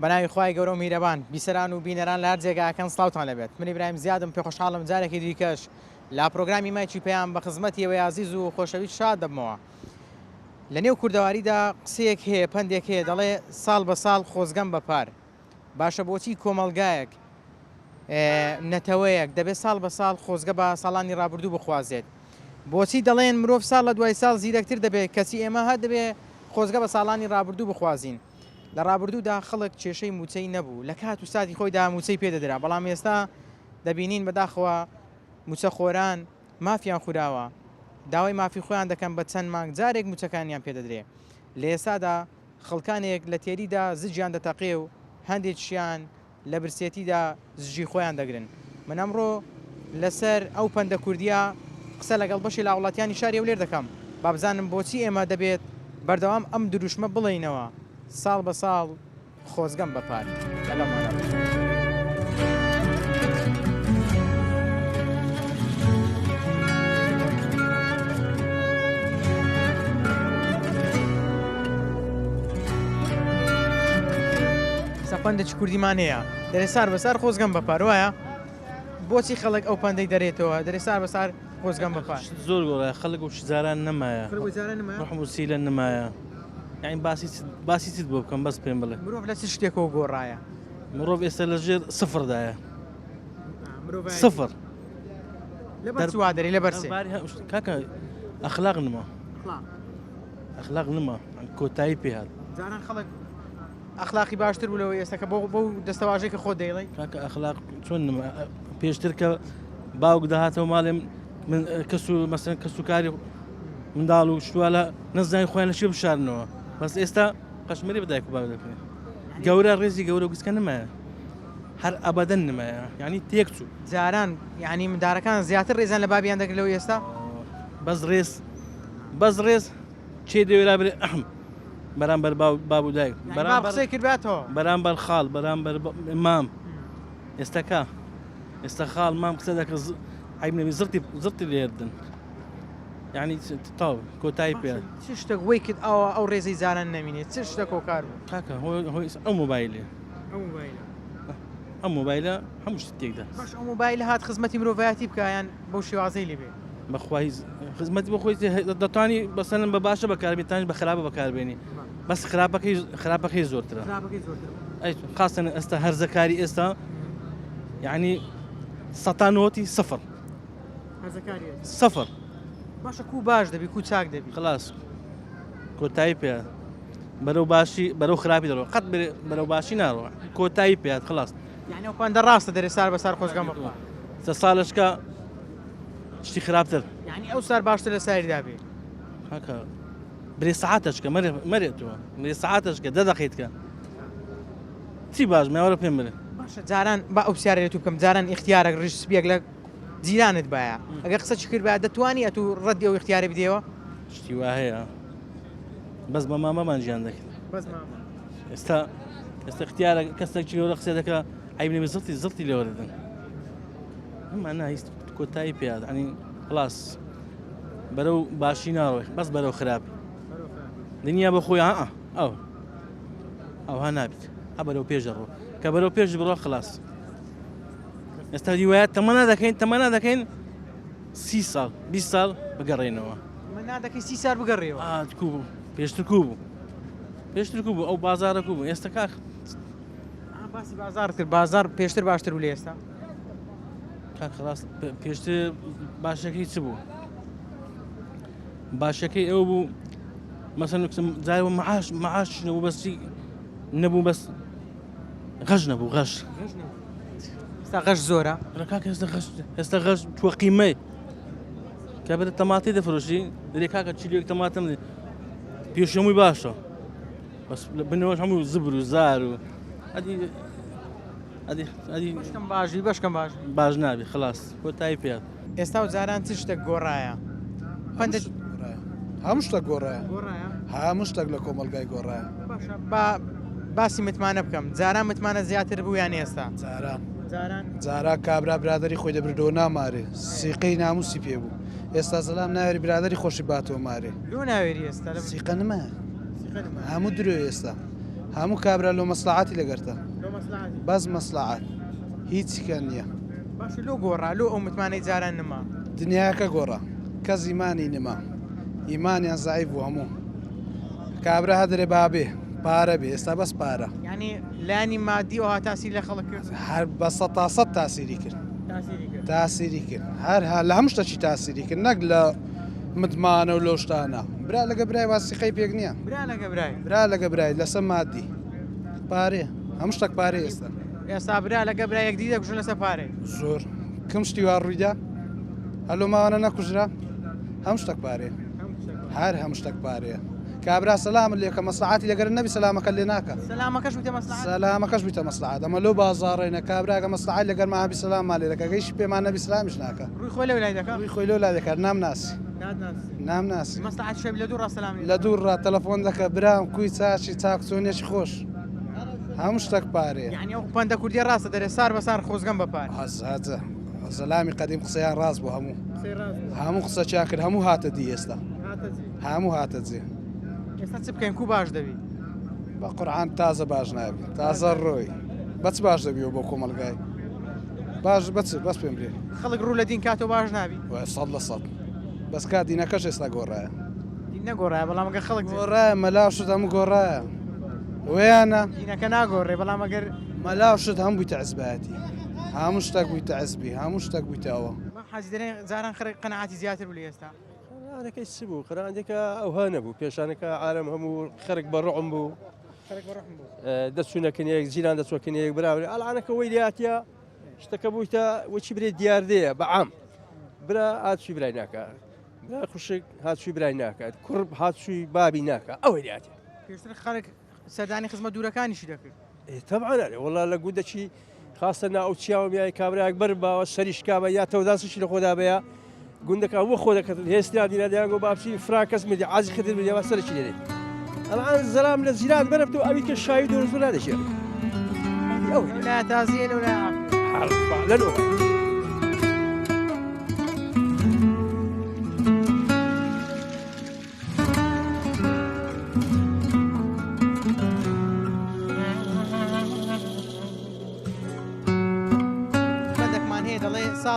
بەناوی خوای گەورە و میرەبان بیسەران و بینەران لە هەر جێگاکەن سڵاوتان لەبێت. من ئیبراهیم زیادم پێ خۆشحاڵم جارێکی دیکەش لا پرۆگرامی مایکی پێیان بە خزمەتیەوەی عزیز و خۆشەویست شاد دەبمەوە. لە نێو کوردەواریدا قسەیەک هەیە، پندێک هەیە، دەڵێ ساڵ بە ساڵ خۆزگەم بەپار. باشە بۆچی کۆمەلگایەک نەتەوەیەک دەبێت ساڵ بە ساڵ خۆزگە بە ساڵانی ڕابردوو بخوازێت؟ بۆچی دەڵێن مرۆڤ ساڵ لە دوای ساڵ زیرەکتر دەبێت؟ کەسی ئێمە هەر دەبێت خۆزگە بە ساڵانی ڕابردوو بخوازین. لە ڕابردوودا خەڵک کێشەی موچەی نەبوو، لە کات و ساتی خۆیدا موچەی پێدەدرا، بەڵام ئێستا دەبینین بەداخەوە موچە خۆران مافیان خوراوە، داوای مافی خۆیان دەکەن بە چەند مانگ جارێک موچەکانیان پێدەدرێ. لە ئێستادا خەڵکانێک لە تێریدا زجیان دەتەقێ و هەندێکیان لە برسێتیدا زژی خۆیان دەگرن. من ئەمڕۆ لەسەر ئەو پەندە کوردیە قسە لەگەڵ بەشی لا وڵاتیانی شاری لێر دەکەم، با بزانم بۆچی ئێمە دەبێت بەردەوام ئەم دروشمە بڵێینەوە ساڵ بە ساڵ خۆزگەم بەپار. لەگەڵمانە پەندێکی کوردیمان هەیە، دەرێ سار بەسار خۆزگەم بەپار، وایە بۆچی خەڵک ئەو پەندەی دەرێتەوە دەرێ سار بەسار خۆزگەم بەپار؟ زۆر گۆڕایە، خەڵک و شزاران نەمایە، ڕحم و سیلە نەمایە، یعنی باسی چیت بۆ بکەم بەس پێم بڵێ مرۆڤ لە چ شتێکەوە گۆڕایە؟ مرۆڤ ئێستا لەژێر سفردایە، سفر لەبەر چوا دەری لەبەر سێ کاکە ئەخلاق نما، ئەخلاق نما، کۆتایی پێهات. جاران خەڵک ئەخلاقی باشتر بوو لەوەی ئێستا کە بۆ دەستەواژەی کە خۆ دەیڵێ. کاکە ئەخلاق چۆن نما پێشتر کە باوک داهاتەوە ماڵێم من کەس و مەسەن کەسوکاری منداڵ و شتوالە نەزانی خۆیان لە شێ بشارنەوە، بەس ئێستا قەشمەری بەدایک و باوک دەکەن. گەورە ڕێزی گەورە و گسکە نمایە، هەر ئەبەدەن نمایە، یعنی تێک چوو. جاران یعنی مندارەکان زیاتر ڕێزان لە بابیان دەگرێتەوە ئێستا. بەس ڕێز چێ دەوێرا برێ ئەحم بەرامبەر باب و دایک، قسەی کردبێتەوە بەرامبەر خاڵ، بەرامبەر مام. ئێستاکە ئێستا خاڵ مام قسە دەکە عیب زرتی لێردن، یعنی تاو کۆتایی پێ. چ شتێک وەی کرد ئەو ڕێزەی زاران نەمینێت؟ چ شتێک کۆکار بوو؟ کاکە هۆی ئەو مۆبایلێ، ئەم مۆبایلە هەموو شت تێکدا. باش ئەو مۆبایل هات خزمەتی مرۆڤایەتی بکایان بەو شێوازەی لێبێ. بەخوای خزمەتی بە خۆی دەتوانی بەسەن بە باشە بەکاربێتانی بە خراپە بەکاربێنی، بەس خراپەکەی زۆرترە. خاستن ئێستا هەرزەکاری ئێستا یعنی سەتانۆتی سفر سفر. باشە کو باش دەبی کو چاک دەبی، خلاص کۆتایی پێ بەرەو باشی بەرەو خراپی دەڕۆ، قەت بەرەو باشی ناڕۆ، کۆتایی پێات خلاص. یعنی ئەو پەندە ڕاستە دەرێ سار بەسار خۆزگەم بەپار. سە ساڵشکە شتی خراپتر، یعنی ئەو سار باشتر لە ساریدا بێ. کاکە برێ سەعاتەشکە مەرێتەوە، برێ سەعاتەشکە 10 دقیقەیەکە چی باش مێوەرە پێم بڵێ. باشە جاران با ئەو پرسیارە تو بکەم، جاران ئیختیارێک ڕیش سپیەک لە جیرانت باە ئەگەر قسە چ کرد باە دەتوانی ئەتو ڕەدی ئەو اختیارە بدەوە؟ شتی وا هەیە، بەس بە مامەمان ژیان دەکرد. ئێستا اختیارە کەسێکی گەورە قسە دەکە عیب نەبێ زڵتی لێوەردن، ئەمە ناهیست کۆتایی پێات، ینی خلاص بەرەو باشی ناڕۆی بەس بەرەو خراپی دنیا بە خۆی ئەوها نابێت، بەرەو پێش دەڕۆ، کە بەرەو پێش بڕۆ خلاص. ئێستا دیوایەت تەمەنا دەکەین 30 ساڵ 20 ساڵ بگەڕێنەوە، دەکەی 30 سال بگەڕێەوە. بوو پێشتر کوو بوو ئەو بازارە کوو بوو. ئێستا کاک باسی بازار کرد، بازار پێشتر باشتر بوو لە ئێستا. کاک خلاص پێشتر باشەکەی چ بوو؟ باشەکەی ئەو بوو مەسەن جارەوە مەعاش نەبوو، بەسی نەبوو، بەس غەش نەبوو، غەش ئێستا غەش زۆرە. کاکە ئێستا غەش تووە قیمەی کە بەدە تەماتی دەفرۆشی دەرێ کاکە چیلۆیەک تەماتەم پێش هەمووی باشە، بەس بنەوەش هەموو زبر و زار و بەشکەم باش نابی خلاص کۆتایی پێات. ئێستا و جاران چ شتێک گۆڕایە؟ هەموو شتێک گۆڕایە، هەموو شتێک لە کۆمەلگای گۆڕایە. باسی متمانە بکەم، جاران متمانە زیاتر بوویان ئێستا؟ جاران کابرا برادری خۆی دەبردەوە نامارێ، سیقەی ناموسی پێ بوو. ئێستا سەلام ناوێری برادری خۆشی باتەوە مارێ. لۆ ناوێری ئێستا سیقە نمە، هەموو درۆ ئێستا هەموو کابرا لۆ مەسلحاتی لەگەرتە بەس مەسلحات هیچیکە نییە باش لۆ گۆڕا لۆ ئەو متمانەی جاران نما دنیاکە گۆڕە کەس ئیمانی نما ئیمانیان زایف بوو هەموو کابرا هەدرێ بابێ پارە بێ ئێستا بەس پارە یعنی لانی مادی ئەوها تاسی لە خەڵک کرد هەر بە 100 تاسیری کرد تاسیری کرد هەر لە هەموو شتێکی تاسیری کرد نەک لە متمانە و لەو شتانە برا لەگە برای واسیقەی پێک نییە برا لەگە برای لەسەر مادی پارێ هەموو شتێک پارێ ئێستا ئێستا برا لەگە برایەک دی دەکوژن لەسەر پارەی زۆر کەم شتی وا ڕوویدا هەلۆ ماوانە نەکوژرا هەموو شتێک پارێ هەر هەموو شتێک پارەیە کابرا سەلام لێکە مەسلحاتی لەگەر نەبی سەلامەکە لێ ناکە سەلامەکەش بوویتە مەسلحات ئەمە لەو بازاڕێنە کابراگە مەسلحات لەگەر مابی سەلام مالێ دەکە گەیشت پێمان نەبی سەلامیش ناکە ڕووی خۆی لەو لای دەکات ڕووی خۆی لەو لای دەکات نامناسی مەسلحات شەوی لە دوو ڕاستەلام لە دوورڕا تەلەفۆن دەکە برام کوی چاچی چاکچۆنێکی خۆش هەموو شتێک پارەیە یعنی ئەو پەندە کوردی ڕاستە دەرێ سار بەسار خۆزگەم بەپار هەزە زەلامی قەدیم قسەیان ڕاست بوو هەموو قسە چا کرد هەموو هاتە دی ئێستا هەموو هاتە جێ ئێستا چ بکەین کو باش دەبی بە قورعان تازە باش نابی تازە ڕۆی بەچ باش دەبیەوە بۆ کۆمەلگای باش بەس پێم برێ خەڵک ڕوو لە دین کاتۆ باش نابی 100 بەس کا دینەکەش ئێستا گۆڕایە دین نەگۆڕایە بەڵام ئەگەر خەڵک گۆڕایە مەلاو شت هەموو گۆڕایە ویانە دینەکە ناگۆڕێ بەڵام ئەگەر مەلاو شت هەم بوویتە عزبەتی هەموو شتێک بوویتە عزبی هەموو شتێک بوویتەوە حەزی دەرێ جاران خەڵک قەنەعاتی زیاتر بوو لە ئێستا قەنەعاتەکەی چ بوو قەنەعاتێکە ئەوها نەبوو پێشانەکە عالەم هەموو خەرک بەڕۆم بوو دەچوونەکەنەیەک جیران دەچۆکەنەیەک براوێ ئەلعانەکە وەی لاتە شتەکە بوویتە وەچی برێ دیاردەیە بەعام برا هاتووی برای ناکە برا خوشک هاتووی برای ناکات کوڕ هاتووی بابی ناکە ئەوەی لاتە پێشتر خەڵک سەردانی خزمەت دوورەکانیشی دەکرد تەبعاە وڵا لە گوندەکی خاستە ناو چیاوە میای کابراک بەر باوە سەریشکابە یا تەوداسیشی لە خۆدا بەیە گوندەکە وە خۆ دەکەن هێستا دیرادیانگۆ بابچی فراکەس مدی عازی خدر بدیەوە سەرکی لێ ئەلان زەرام لە زیران بەرەبتەوە ئەوی کە شاوی دۆرزۆ نادەشێت ئەو لا تازیە لەو لا لەنەوە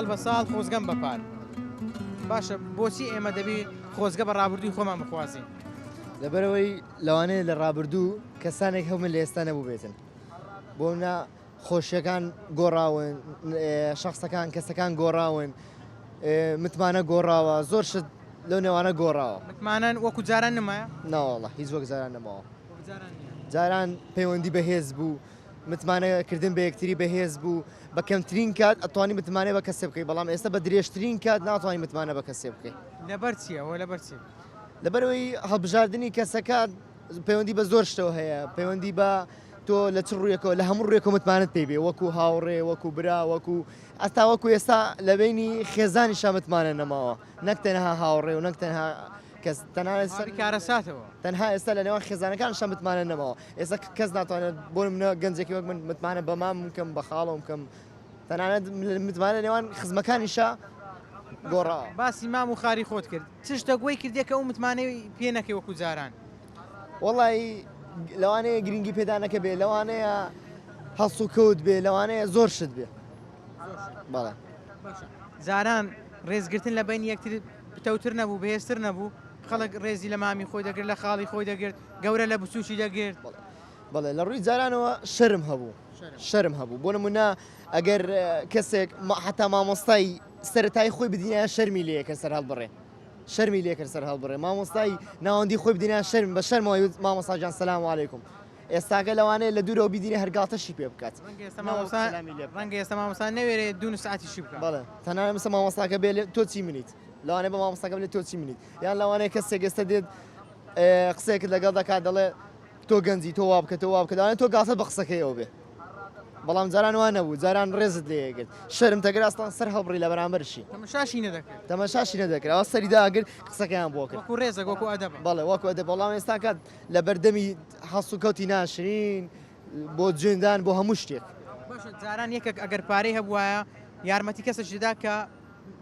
ساڵ بە ساڵ خۆزگەم بەپار باشە بۆچی ئێمە دەبی خۆزگە بە ڕابردووی خۆمان بخوازیین لەبەرەوەی لەوانەیە لە ڕابردوو کەسانێک هەمن لە ئێستا نەبوو بێتن بۆ منە خۆشیەکان گۆڕاون شخصەکان کەسەکان گۆڕاون متمانە گۆڕاوە زۆر شت لەو نێوانە گۆڕاوە متمانەن وەکو جاران نمایە ناوەڵە هیچ وەک جاران نەماوە جاران پەیوەندی بەهێز بوو متمانەکردن بە یەکتری بەهێز بوو بە کەمترین کات ئەتوانی متمانێ بە کەسێ بکەیت بەڵام ئێستا بە درێژترین کات ناتوانانی متمانە بە کەسێ بکەیت لەبەر چییە لەبەر چی لەبەرەوەی هەڵبژاردننی کەسەکە پەیوەندی بە زۆر شتەوە هەیە پەیوەندی بە تۆ لە چ ڕوویەکەوە لە هەموو ڕێک متمانت پێ بێ وەکو هاوڕێ وەکو برا وەکو ئەستا وەکو ئێستا لە بینی خێزانی شامتمانە نەماوە نەک تەنها هاوڕێ و نەک تەنها کەس کارەساتەوە تەنها ئێستا لە نێوان خێزانەکان شامتمانە نەماوە ئێستا کەس ناتوانێت بۆ منە گەنجێکی وەک من متمانە بە مام بکەم بە خاڵم بکەم تەنانەت متمانە نێوان خزمەکانیشە گۆڕا باسی مام و خاری خۆت کرد چ شتە گوێی کردێکە ئەو متمانەی پێ نەکەی وەکو جاران وەڵی لەوانەیە گرنگی پێدانەکە بێ لەوانەیە هەڵس و کەوت بێ لەوانەیە زۆر شت بێ بەڵێ جاران ڕێزگرتن لە بین یەکتر پتەوتر نەبوو بەهێزتر نەبوو خەڵک ڕێزی لە مامی خۆی دەگرت لە خاڵی خۆی دەگرت گەورە لە بچوشی دەگرت بەڵێ لە ڕووی جارانەوە شەرم هەبوو بۆ نمونە ئەگەر کەسێک حتا مامۆستای سەرەتای خۆی بدینە شەرمی لەکە سەر هەڵبڕێ شەرمی لێکرد سەر هەڵبڕێ مامۆستای ناوەندی خۆی بدینە شەرم بە شەرمەوە مامۆستاجان سەلام عەلەیکوم ئێستاگە لەوانەیە لە دوورەوە بیدینە هەرگاتەشی پێ بکات ڕەنگە ئێستا مامۆستا نەوێرێ دو ساعتیشی بکات بەڵێ تەنانە مثل مامۆستاکە بێ تۆ چی منیت لەوانەیە بە مامۆستاکە بێت تۆ چی منیت یان لەوانەیە کەسێک ئێستا دێت قسەیەکت لەگەڵ دەکات دەڵێ تۆ گەنجی تۆ وا بکە تۆ وا بکە دەوانێت تۆ گاتە بە قسەکەیەوە بێ بەڵام جاران وان نەبوو جاران ڕێزت لێگرت شەرم تەگەراستان سەر هەڵبڕی لە بەرامبەرشی تەمەشاشی نەدەکرێت ئەوە سەریدا ئەگر قسەکەیان بۆ کرد ڕێزە وەکو ئەدەب بەڵێ وەکو ئەدەب بەڵام ئێستا کات لە بەردەمی هەڵس و کەوتی ناشرین بۆ جوێندان بۆ هەموو شتێک جاران یەکێک ئەگەر پارەی هەبوایە یارمەتی کەسە شدا کە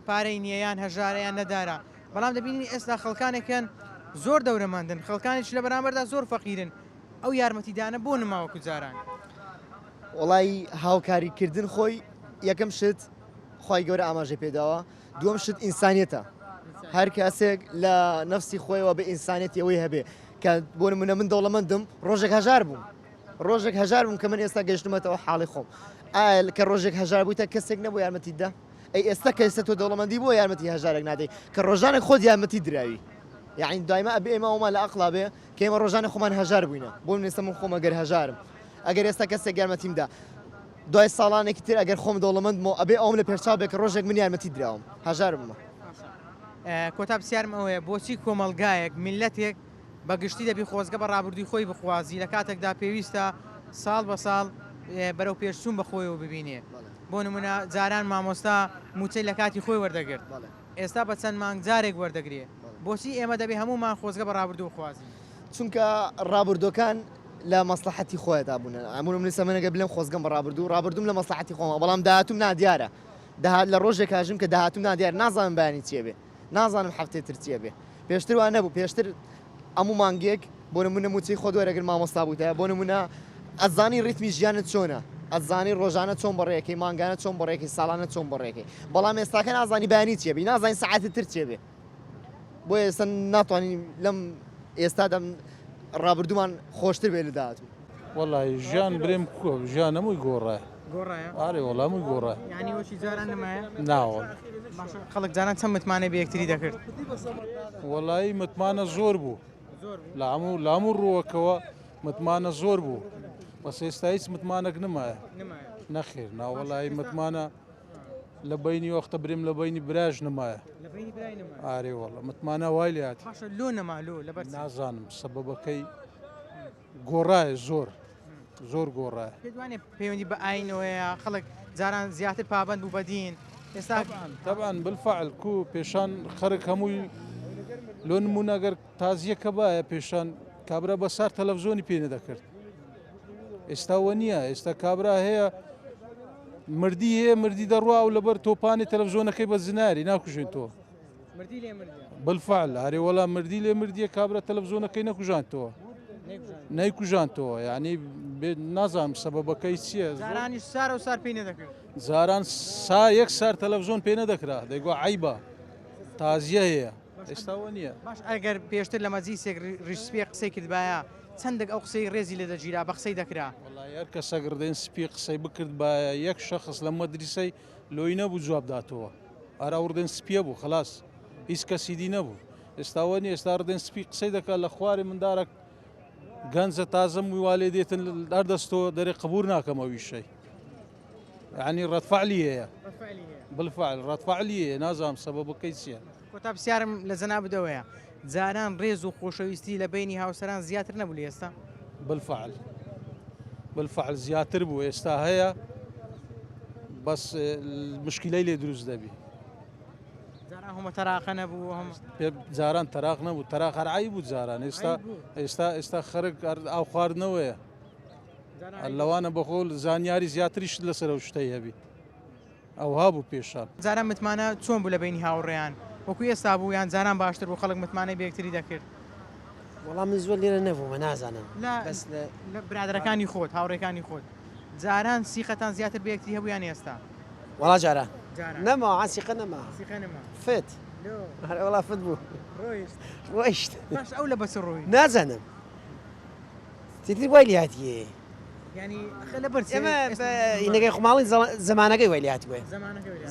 پارەی نییەیان هەژارەیان نەدارە بەڵام دەبینی ئێستا خەڵکانێکیان زۆر دەورەماندن خەڵکانێک لە بەرامبەردا زۆر فەقیرن ئەو یارمەتیدانە بۆ نماوەکو جاران وڵی هاوکاریکردن خۆی یەکەم شت خی گەورە ئاماژە پێداوە دووەم شت ئینسانیەتە هەر کەسێک لە نفسی خۆیەوە بە ئینسانێتی ئەوەی هەبێ کە بۆ نمونە من دەوڵەمەندم ڕۆژێک هەژار بووم ڕۆژێک هەژار بووم کە من ئێستا گەشتمەتەوە حاڵی خۆم کە ڕۆژێک هەژار بوویتە کەسێک نەبوو یارمەتیدا ئەی ئێستا کە ئێستا تۆ دەوڵەمەندی بۆ یارمەتی هەژارێک نادەی کە ڕۆژانێک خۆت یارمەتی دراوی یعنی دایما ئەبێ ئێمەوەمان لە ئەقلا بێ کە ئێمە ڕۆژانە خۆمان هەژار بووینە بۆ من ئێستا من خۆم ئەگەر هەژارم ئەگەر ئێستا کەسێک یارمەتیمدا دوای ساڵانێکی تر ئەگەر خۆم دەوڵەمەندمەوە ئەبێ ئەوم لە پێرچاو بێ کە ڕۆژێک من یارمەتی دراوم هەژار بمە کۆتا پرسیارم ئەوەیە بۆچی کۆمەلگایەک میلەتێک بەگشتی دەبی خۆزگە بە ڕابردووی خۆی بخوازی لە کاتێکدا پێویستە ساڵ بە ساڵ بەرەو پێشچوون بەخۆیەوە ببینێ بۆ نمونە جاران مامۆستا موچەی لە کاتی خۆی وەردەگرت ئێستا بە چەند مانگ جارێک وەردەگرێ بۆچی ئێمە دەبێ هەمومان خۆزگە بە ڕابردوو بخوازی چونکە ڕابردۆکان لە مەسلحەتی خۆیدا بوون ئەمون من سەمەنەگە بلێم خۆزگەم بە ڕابردوم لە مەسلحەتی خۆمە بەڵام داهاتوم نادیارە داهات لە ڕۆژێک کاژم کە داهاتوم نادیار نازانم بەیانی چیە بێ نازانم هەفتەی تر چیە بێ پێشتر وان نەبوو پێشتر ئەموو مانگێک بۆ نمونە موچەی خۆ دووەرەگەر مامۆستا بووتە بۆ نمونە ئەزانی ڕیتمی ژیانت چۆنە ئەزانی ڕۆژانە چۆن بەڕێەکەی مانگانە چۆن بەڕێکی ساڵانە چۆن بەڕێەکەی بەڵام ئێستاکە نازانی بەیانی چیە بێ نازانی سەعاتت تر چێ بێ بۆ ئێستا ناتوانین لەم ئێستادا ڕابردوومان خۆشتر بێ لە داهاتوو والله ژیان برێم کووە ژیان هەمووی گۆڕایە گۆڕایە ئارێ وەڵام هەمووی گۆڕایە یعنی وەشی جاران نمایە ناوە خەڵک جاران چەند متمانە بە یەکتری دەکرد وەڵایی متمانە زۆر بوو لە هەموو ڕووەکەوە متمانە زۆر بوو بەس ئێستا هیچ متمانێک نمایە نەخێر ناوەڵایی متمانە لە بینی وەختە برێم لە بینی براژ نمایە ئارێ وەڵە متمانە وای لێ هاتی لۆ نەمالۆ لەبەر نازانم سەبەبەکەی گۆڕایە زۆر گۆڕایە پێدوانێ پەیوەندی بە ئاینەوەیە خەڵک جاران زیاتر پابند بوو بەدین ئێستا طبعا بالفعل کو پێشان خەرک هەمووی لۆ نمونەگەر تازیەکە باە پێشان کابرا بەسار تەلەڤزۆنی پێنە دەکرد ئێستاوە نییە ئێستا کابرا هەیە مردی هەیە مردی دەڕوا و لەبەر تۆپانی تەلەڤزۆنەکەی بە زناری ناکوژێن تۆ بالفعل هەرێ وەڵا مردی لێ مردیە کابرا تەلەڤزۆنەکەی نەکوژانتەوە نەیکوژانتەوە یعنی نازانم سەبەبەکەی چییە زارانی سار و سار پێی نەدەکرد زاران یەک سار تەلەڤزۆن پێ نەدەکرا دەیگوە عیبە تازیە هەیە ئێستاوە نییە باش ئەگەر پێشتر لە مەجلیسێک ڕیشپێ قسەی کردبایە چەندێک ئەو قسەی ڕێزی لێ دەگیرا بە قسەی دەکرا وڵای هەر کەسە گردێن سپی قسەی بکرد بە یەک شەخص لە مەدرسەی لۆی نەبوو جواب داتەوە ئارا وردێن سپیە بوو خلاص هیچ کەسیدی نەبوو ئێستاوە نیە ئێستا ڕدێن سپی قسەی دەکات لە خوارێ مندارە گەنجە تازەم ویوالێ دێتن دەردەستەوە دەرێ قبور ناکەمەوی شەی یعنی ڕەتفعلی هەیە بالفعل ڕەتفعلی هەیە نازانم سەبەبەکەی چییە کۆتا پرسیارم لە زەنا بدەوەیە جاران ڕێز و خۆشەویستی لە بینی هاوسەران زیاتر نەبوو لە ئێستا بالفعل زیاتر بوو ئێستا هەیە بەس مشکلەی لێ دروست دەبی جاران هەمە تەراقە نەبوو هەم جاران تەراق نەبوو تەراق هەرعایی بوو جاران ئێستا خەرک ئاو خواردنەوەیە لەوانە بەخۆل زانیاری زیاتریش لەسەر ئەو شتەی هەبی ئەو هابوو پێشان جاران متمانە چۆن بوو لە بینی هاوڕێیان وەکو ئێستا بوو یان جاران باشتر بوو خەڵک متمانەی بە یەکتری دەکرد وەڵام من زۆر لێرە نەبوومە نازانم لە برادەکانی خۆت هاوڕێکانی خۆت جاران سیخەتان زیاتر بە یەکتری هەبوو یان ئێستا وەڵا جارە نەما عسیقە نەما فت وەڵا فت بوو ڕۆیشت باش ئەو لە بەس ڕۆی نازانم تیتری وای لێ هاتیێ ینی لە بەر ئینەکەی خماڵی زمانەکەی وای لێ هاتوێ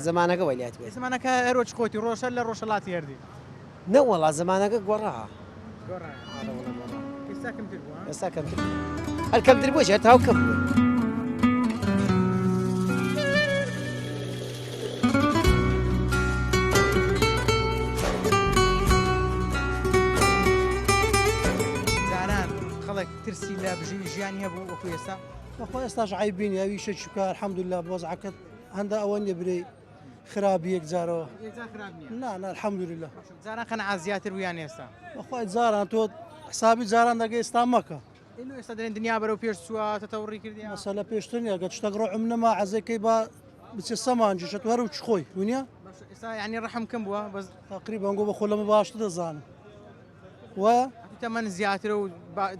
زمانەکە وای لێ هاتوێ زمانەکە هەرۆچ خۆتی ڕۆشە لە ڕۆژەڵاتی هەردی نەوەڵا زمانەکە گۆڕا ئێستا کەمتر بووە ئێستا کەمتر هەر کەمتر بووە هەر تاو کەم بووە ترسی لە بژوی ژیانی هەبوو وەکو ئێستا بەخۆ ئێستاش عیبین یاوی شەکی بکە الحەمدوللا بۆزعەکەت هەندە ئەوە نیە برێ خراپی یەک جارەوە نا الحەمدوللا جاران قەنەعات زیاتر بوو یان ئێستا بەخۆی جاران تۆ حسابی جاران دەگە ئێستا مەکە ئێستا دەڵێن دنیا بەرەو پێش چووە تەتەوڕی کردی مەسەلە پێشتر نیە گە شتێک ڕۆحم نەما عەزەکەی با بچێ سەمانجیشت وەرە و چ خۆی وینە ئێستا یعنی ڕەحم کەم بووە بەس تقریبا گۆ بە خۆ لەمە باشتر دەزانم و تەمەەن زیاترە و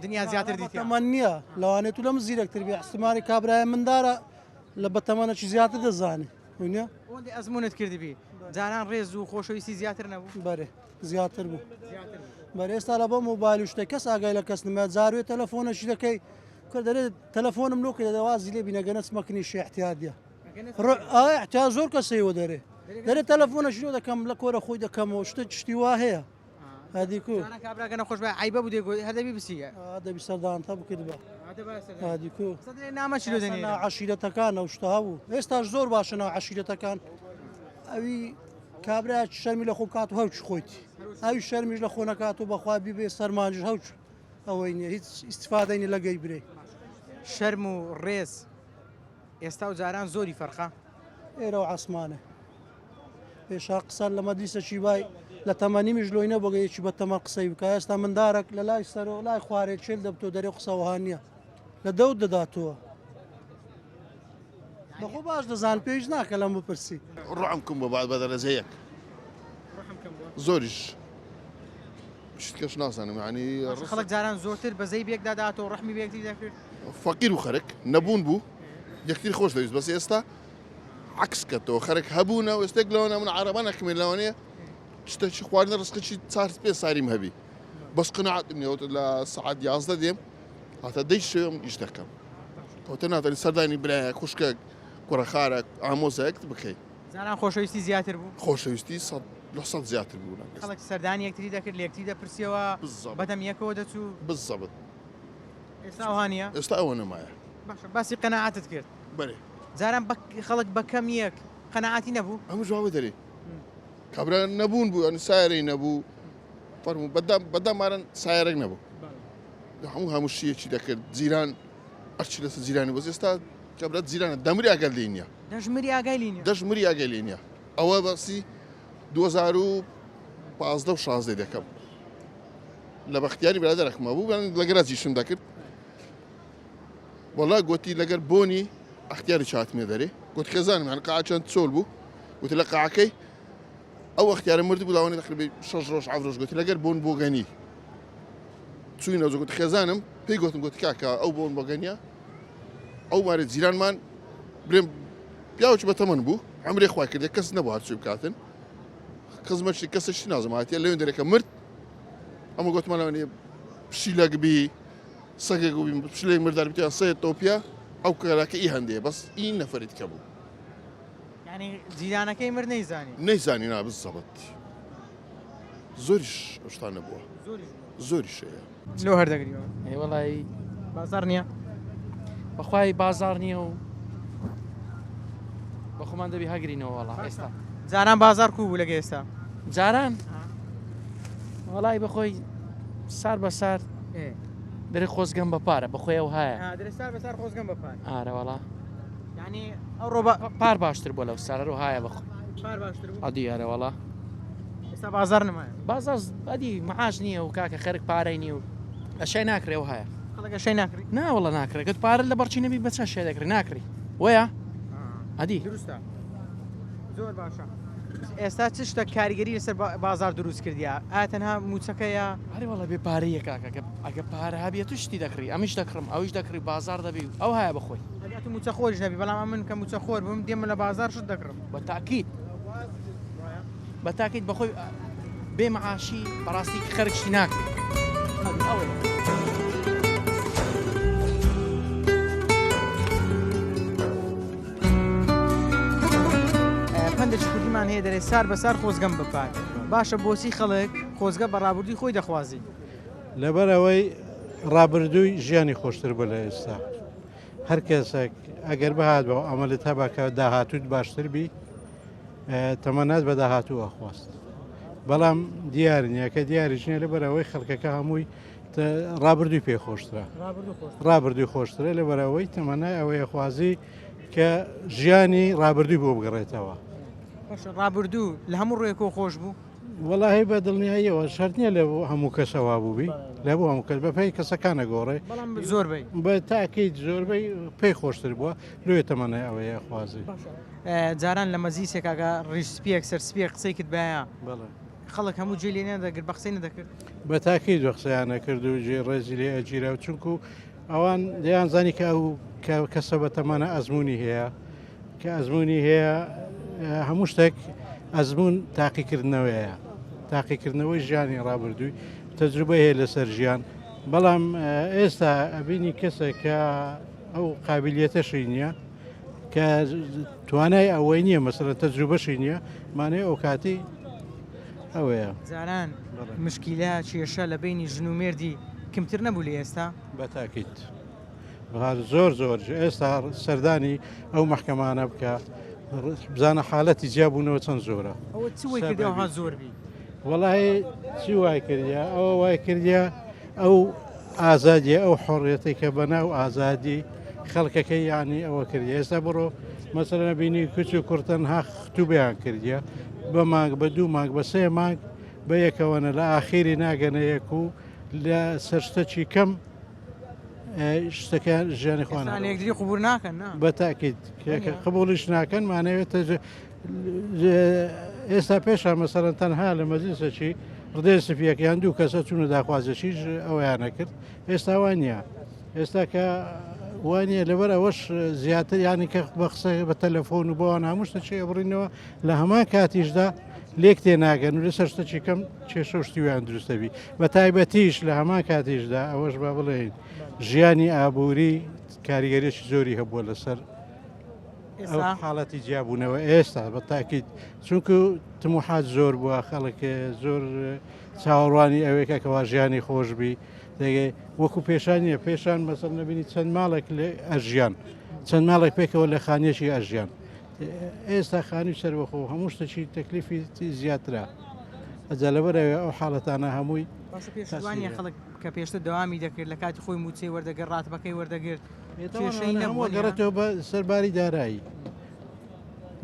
دنیا زیاتر دیتە تەمەەن نییە لەوانێت و لەم زیرەکتر بێ احتمالی کابرای مندارە لە بە تەمەەنەی زیاتر دەزانێ وینە ئەوەندی ئەزمونت کردبی جاران ڕێز و خۆشەویستی زیاتر نەبوو بەرێ زیاتر بوو بەر ئێستا لە بە مۆبایل شتە کەس ئاگای لە کەس نمە جاروێت تەلەفۆنەشی دەکەی کە دەرێت تەلەفۆنم لۆکە دەوازی لێ بینەگەنە سمەکنی احتیادە احتیاج زۆر کەسەوە دەرێ دەرێت تەلەفۆنەشی دەکەم لە کۆرە خۆی دەکەمەوە شتە شتی وا هەیە هادیکو کابراگەنە خۆش بە عیبە بوو دێگوت هەدەبی بسیە دەبی سەردان تا بکرد بە هادیکو نامەچی لە دەنێ عشیرەتەکانە و شتها بوو ئێستاش زۆر باشەنە عشیرەتەکان ئەوی کابرا شەرمی لە خۆ کات و هەوچ خۆیتی ئەوی شەرمیش لە خۆنەکات و بەخوا بیبێ سەرمانجر هەوچ ئەوەی نیە هیچ ئیسفادەی لەگەی برێ شەرم و ڕێز ئێستا و جاران زۆری فەرخە ئێرە و عسمانە پێشا قسان لە مەدرسە چیبای لە تەمەنی میژلۆینە بۆگەیەکی بە تەمە قسەی بکە ئێستا مندارێک لە لای سەرەوە لای خوارێت چێل دەبتۆ دەرێ قسەوەها نییە لە دەوت دەداتەوە بەخۆ باش دەزان پێویش ناکە لەم بپرسی ڕحمکم بە بعد بەدەرە زەیەک زۆریش شت کەش ناسانم ینی خەڵک جاران زۆرتر بەزەی بێکدا داتەوە ڕەحمی بێکتی دەکرد فەقیر و خەرک نەبوون بوو یەکتری خۆش دەویست بەس ئێستا عکس کردەوە خەرک هەبوونە و ئێستێک لەوانە من عربە نەکەمێن لەوانەیە شتێکی خواردنە ڕستقی چار پێ ساریم هەبی بەس قناعەتم نیەوە لە سەعات 11 دێم هاتە دەی شێوم ئیش دەکەم کەوتە ناتەنی سەردانی برایە خوشکە کوڕەخارە ئامۆزایەک بکەیت جاران خۆشەویستی زیاتر بوو خۆشەویستی 100 زیاتر بوو خەڵک سەردانی یەکتری دەکرد لێکتی دەپرسیەوە بەدەم یەکەوە دەچوو بالضبط ئێستا ئەوانە ئێستا ئەوە نەمایە باسی قەنەعاتت کرد بەێ جاران خەڵک بەکەم یەک قەنەعاتی نەبوو ئەمە جوابە دەری کابرا نەبوون بوو ئەنی سایرەی نەبوو فەرموو بەدەمارن سایرێک نەبوو هەموو هەمووشیەکی دەکرد جیران ئەرچی لەسەر جیرانی بۆ ئێستا کابرا جیرانە دەمری ئاگەل لینیە دەژمری ئاگای لینیە دەژمری ئاگەی لینیە ئەوە بەسی 2015 و 16 دەکەم لە بەختیاری برادەرەکمە بوو لەگەر جیشم دەکرد وەڵا گوتی لەگەر بۆنی ئەختیاری چاتمێ دەرێ گوت خێزانم هەن قاع چەند چۆل بوو گوتی لە قاعەکەی ئەو ئەختیارە مرد بوو لاوانی تقریبا 6 ڕۆژ 7 ڕۆژ گوتی لەگەر بۆن بۆگەنی چوینە گوت خێزانم پێی گوتم گوتی کاکە ئەو بۆن بۆگەنیە ئەو مارە جیرانمان برێم پیاوەکی بەتەمەن بوو ئەمرێ خوای کردێ کەس نەبوو هەرچی بکاتن خزمەتی کەسەشی نازم هاتیە لەوێن دەرێکە مرد ئەمە گوتمانەوەنێ پشیلەک بی سەگێک بوو پشلەی مردار بتیان سەیە تۆپیا ئەو کارەکە ئی هەندەیە بەس ئی نەفەریت کە بوو ینی جیرانەکەی مرد نەیزانی نەیزانی نابز سەبەت زۆریش شتانە بووە زۆری شەیە لۆ هەردەگریەوە وڵی بازار نییە بەخوای بازار نییە و بە خۆمان دەبی هەگرینەوە وڵا ئێستا جاران بازار کو بوو لەگە ئێستا جاران وڵی بەخۆی سار بە سار دەرێ خۆزگەم بە پارە بەخۆی ئەو هەیە درێسار بەسار خۆزگەم بەپار ئارە وڵا ینی ئەو ڕۆ پار باشتر بۆ لەو سارە و هایە بەخۆ پار باشتر بوو ئەدی یارە وڵا ئێستا بازار نمایە بازار ئەدی مەعاش نییە و کاکە خەرک پارەی نیە و ئەشای ناکرێ و هەیە خەڵەکە شەی ناکری ناوەڵە ناکرێت گەت پارە لە بەرچی نەبی بەچە شێ دەکرێت ناکری وەیە ئەدی دروستە زۆر باشە ئێستا چ شتە کاریگەری لەسەر بازار دروست کردیا ئاتەنها موچەکەیە هەری وڵە بێ پارەیە کاکە ئەگە پارە هەبێت تو شتی دەکری ئەمیش دەکڕم ئەویش دەکری بازار دەبی ئەو هەیە بخۆی تو موچە خۆش نەبی بەڵام من کە موچە خۆر بووم دێمە لە بازار شت دەکڕم بە تاکید بە تاکید بەخۆی بێ مەعاشی بەڕاستی خەرکشتی ناکری پندێکی کوردیمان هەیە دەرێ سار بەسار خۆزگەم بپات باشە بۆچی خەڵک خۆزگە بە ڕابردووی خۆی دەخوازی لەبەرەوەی ڕابردووی ژیانی خۆشتر بۆ لە ئێستا هەر کەسێک ئەگەر بەهات بەوە ئەمەلت هەبکە داهاتوت باشتر بی تەمەنات بە داهاتووە خواست بەڵام دیاری نییە کە دیاریش نیە لەبەرەوەی خەڵکەکە هەمووی ڕابردووی پێ خۆشترە ڕابردووی خۆشترە لەبەرەوەی تەمەنای ئەوەیە خوازی کە ژیانی ڕابردووی بۆ بگەڕێتەوە ڕابردوو لە هەموو ڕێکۆ خۆش بوو وەڵاهی بە دڵنیاییەوە شەرت نییە لە هەموو کەسەوا بووبی لە بۆ هەموو کەس بەپی کەسەکانە گۆڕێ زۆربەی بە تاکەیت زۆربەی پێی خۆشتر بووە لێ تەمەنای ئەوەیە خوازی جاران لە مەزیسێکاگە ڕیشسپێک سەرسپێ قسەی کرد بایە خەڵک هەموو جێ لێ نەدەگرت بە قسەی نەدەکرد بە تاکید وەخسەیانە کرد و ڕێزی لێ ئەگیرە و چونکو ئەوان دەیانزانی کە ئەو کەسە بە تەمانە ئەزمموی هەیە کە ئەزمموی هەیە هەموو شتێک ئەزمون تاقیکردنەوەیە تاقیکردنەوەی ژیانی ڕابردووی تەجروبە هەیە لەسەر ژیان بەڵام ئێستا ئەبینی کەسێک کە ئەو قابلیەتەشی نییە کە توانای ئەوەی نییە مەسەرە تەجروبەشی نییە مانێ ئەو کاتی ئەوەیە زاران مشکیلە کێشە لە بینی ژن و مێردی کمتر نەبوو لە ئێستا بە تاکیت زۆر زۆر ئێستا سەردانی ئەو مەحکەمانە بکە بزانە حالەتی جیابوونەوە چەند زۆرە ئەوە چی کردەوەها زۆر بی وەڵی چی وای کردیا ئەوە وای کردیا ئەو ئازادیە ئەو حڕێتی کە بەناو ئازادی خەڵکەکەی یانی ئەوە کردی ئێستا بڕۆ مەسەرە بینی کچ و کورتەنها ختوبیان کردیا بە مانگ بە دوو مانگ بە سێ مانگ بە یەکەوەنە لە ئاخیری ناگەنە یەک و لە سەرشتەکی کەم شتەکان ژیانی خوانە یەکتری قبول ناکەن بە تاکید قبولیش ناکەن مانەوێت ئێستا پێشە مەسەرەن تەنها لە مەجلیسەکی ڕدەی سفیەکیان دوو کەسە چوونە داخوازەشیش ئەویانە کرد ئێستا وانە ئێستا کە وانە لەبەر ئەوەش زیاتر ینی کە بە قسە بە تەلەفۆن و بۆوان هەمووشتە چێ بڕینەوە لە هەمان کاتیشدا لێک تێناگەن و لە سەرشتەکی کەم کێشە شتیویان دروستەبی بە تایبەتیش لە هەمان کاتیشدا ئەوەش با بڵێن ژیانی ئابووری کاریگەریەکی زۆری هەبووە لەسەر ئەو حاڵەتی جیابوونەوە ئێستا بە تاکیید چونکو تموحات زۆر بووە خەڵک زۆر چاوەڕوانی ئەوەیە کەوا ژیانی خۆشببی دەگەی وەکو پێشانیە پێشان مەسەر نەبینی چەند ماڵێک لێ ئەژیان چەند ماڵێک پێکەوە لە خانیەشی ئەژیان ئێستا خانی سەرەخۆ هەموو شتێکی تەکلیفی زیاترە ئەجا لەبەرەوە ئەو حاڵەتانە هەمووی پێشوانی خەڵک کە پێشتر داوامی دەکرد لە کاتی خۆی موچەی وەردەگەر ڕاتبەکەی وەردەگرت گەڕێتەوە بە سەرباری دارایی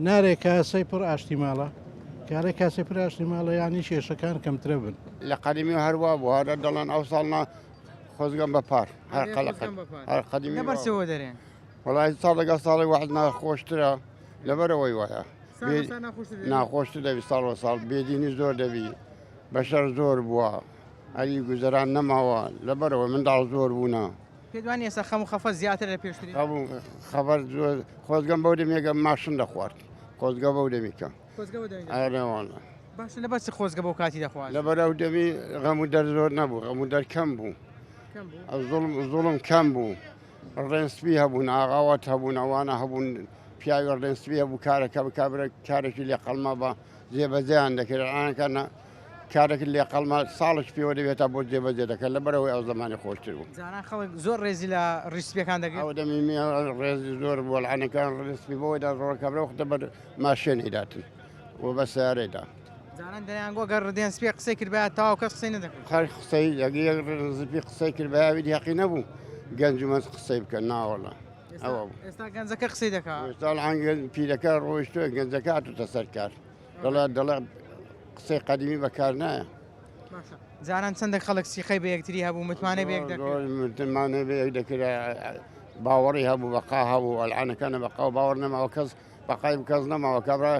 نارێک کاسەی پڕ ئاشتی ماڵە کارێک کاسی پڕ ئاشتی ماڵە ینی کێشەکان کەمترە بن لە قەدیمی هەروە بوو هەرە دەڵێن ئەو ساڵنا خۆزگەم بە پار هەر قەلەقەت هەر قەدیمی بەرسەوە دەرێن وڵای ساڵ لەگە ساڵی وحد ناخۆشترە لەبەرەوەی وایە ناخۆشتر دەبی ساڵ ساڵ بێدینی زۆر دەبی بەشەر زۆر بووە ئەلی گوزەران نەماوە لەبەرەوە منداڵ زۆر بوونە پێدوانی ئێستا خەم و خەفە زیاتر لە پێشتری خەبەر زۆر خۆزگەم بەو دەمێگە ماشن دەخوارد خۆزگە بەو دەمیکە ئەرێوانە باشە لە بەس خۆزگە بەو کاتی دەخوارد لەبەر ئەو دەمی غەم و دەر زۆر نەبوو غەم و دەر کەم بوو زوڵم کەم بوو ڕێنسپی هەبوون ئاغاوات هەبوون ئەوانە هەبوون پیاوی ڕێنسپی هەبوو کارەکە بکبرە کارێکی لێ قەڵمە بە جێبەجێیان دەکرد ئەنەکەە کارێکی لێ قەڵمە ساڵش پێوە دەبێتە بۆ جێبەجێ دەکەن لەبەرەوەی ئەو زمانی خۆشتر بوو خەڵک زۆر ڕێزی لە ڕیسپیەکان دەگەن ئەو دەمی ڕێزی زۆر بووە لەعنەکان ڕێسپی بۆیدا ڕۆکەبرە وختە بەر ماشێنی داتن و بە سیارەیدا زانان دەیانگۆ گەر ڕدێن سپێ قسەی کردبات تاوا کەس قسەی نەدەکرد خەر قسەی یەک زپی قسەی کرد بەیاوی یەقی نەبوو گەنجمەند قسەی بکەن ناوەڵە ئەوە ئێستا گەنجەکە قسەی دەکات ئێستا پیرەکە ڕۆیشتووە گەنجەکە هاتوتە سەر کار دەڵێ قسەی قەدیمی بەکار نایە زانان چەندێک خەڵک سیخەی بە یەکتری هەبوو متمانە بەیەک متمانە بەیەک دەکرد باوەڕی هەبوو بەقا هەبوو ئەلعانەکانە بەقا و باوەڕ نەماوە کەس بەقای کەس نەماوە کابرا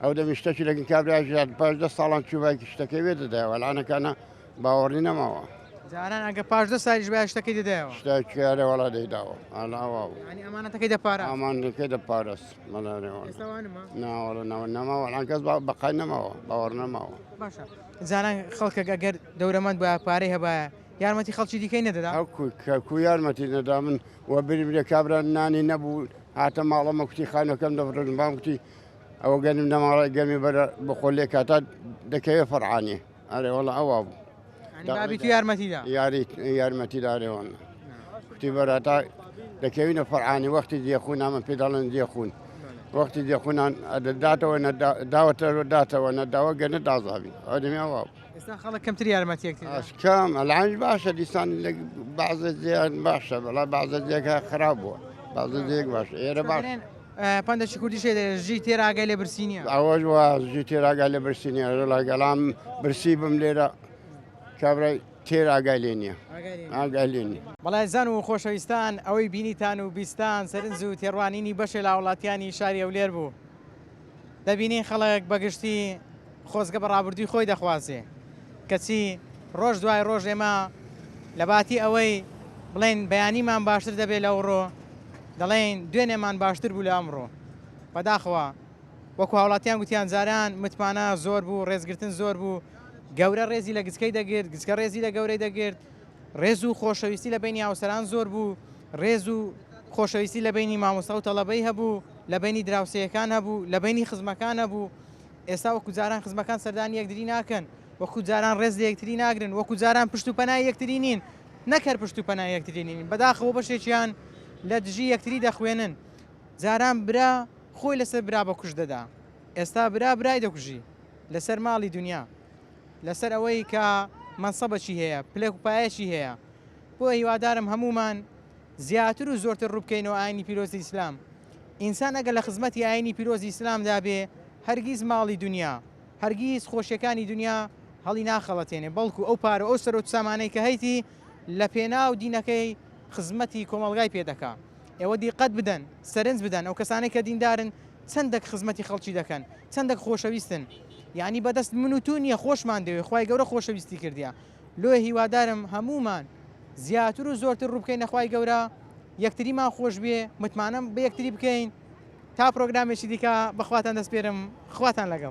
ئەو دەمی شتێکی لەگەن کابراژات پاش دە ساڵان چوبایکی شتەکەی وێ دەدایەوە ئەلعانەکانە باوەڕی نەماوە زانان ئەگە پاش دە سالیش بە شتەکەی دەدایەوە شتێکیارە وڵا دەیداوە ئالاوا بوو ئەمانەتەکەی دەپارە ئەمانەکەی دەپارەست مەڵێەوە ناوەڵە نەماوە ئەلان کەس بەقای نەماوە باوەڕ نەماوە باشە زانان خەڵکە ئەگەر دەورەمەند بە پارەی هەبایە یارمەتی خەڵکی دیکەی نەدەدا کو یارمەتی نەدا من وە بری کابرا نانی نەبوو هاتە ماڵەمە کوتی خانەکەم دەبڕن بام کوتی ئەوە گەنم نەماڵی گەمی بەرە بخۆ لێ کاتا دەکەوێت فەرعانێ ئەرێ وەڵە ئەوە بوو بابی تو یارمەتیدا یارمەتیدارێوان کوتی بەراتا دەکەوینە فەرعانی وەختی دیێخون ئەمە پێداڵن دیێخون وەختی دیێخونان داتەوە داوەتەوە نەداوە گەنە دازابی ئەو دەمی ئەوە ئێستا خەڵک کەمتر یارمەتیەکتی ئەسکەم ئەلعانج باشە دیسان لە بەعزە جیان باشە بەڵا بەعزە جێکە خراپ بووە بەعزە جێک باشە ئێرە باش پندێکی کوردی شێ ژی تێراگای لێ برسینیە ئەوەش وە ژی تێراگای لە برسینیە لەگەڵام برسی بم لێرە کابرای تێراگای لێ نییە ئاگای لێ نیە بەڵای زان و خۆشەویستان ئەوەی بینیتان و بیستان سەرنج و تێڕوانینی بەشێ لە وڵاتیانی شاری ئەولێر بوو دەبینین خەڵک بەگشتی خۆزگە بە ڕابردووی خۆی دەخوازێ کەچی ڕۆژ دوای ڕۆژ ئێمە لە باتی ئەوەی بڵێن بەیانیمان باشتر دەبێت لە ئەوڕۆ دەڵێن دوێنێمان باشتر بوو لە ئەمڕۆ بەداخەوە وەکو هاوڵاتیان گوتیان جاران متمانە زۆر بوو ڕێزگرتن زۆر بوو گەورە ڕێزی لە گچکەی دەگرت گچکە ڕێزی لە گەورەی دەگرت ڕێز و خۆشەویستی لە بینی هاوسەران زۆر بوو ڕێز و خۆشەویستی لە بینی مامۆستا و تەڵەبەی هەبوو لە بینی دراوسەیەکان هەبوو لە بینی خزمەکان هەبوو ئێستا وەکو جاران خزمەکان سەردانی یەکتری ناکەن وەکو جاران ڕێز لە یەکتری ناگرن وەکو جاران پشت و پەنای یەکتری نین نەکەر پشت و پەنای یەکتری نین بەداخەوە بەشێکیان لە دژی یەکتری دەخوێنن جاران برا خۆی لەسەر برا بە کوش دەدا ئێستا برا برای دەکوژی لەسەر ماڵی دنیا لەسەر ئەوەی کە مەنسەبەکی هەیە پلێک و پایەکی هەیە بۆ هیوادارم هەمومان زیاتر و زۆرتر ڕووبکەینەوە ئاینی پیرۆزی ئیسلام ئینسان ئەگەر لە خزمەتی ئاینی پیرۆزی ئیسلامدا بێ هەرگیز ماڵی دنیا هەرگیز خۆشیەکانی دنیا هەڵی ناخەڵەتێنێ بەڵکو ئەو پارە ئەو سەر و سامانەی کە هەیتی لە پێناو دینەکەی خزمەتی کۆمەلگای پێدەکا ئێوە دیقەت بدەن سەرنج بدەن ئەو کەسانەی کە دیندارن چەندێک خزمەتی خەڵکی دەکەن چەندێک خۆشەویستن یعنی بەدەست من و تو نییە خۆشمان دەوێت خوای گەورە خۆشەویستی کردیا لۆ هیوادارم هەمومان زیاتر و زۆرتر ڕووبکەینە خوای گەورە یەکتریمان خۆش بێ متمانەم بە یەکتری بکەین تا پرۆگرامێکی دیکە بەخواتان دەستپێرم خواتان لەگەڵ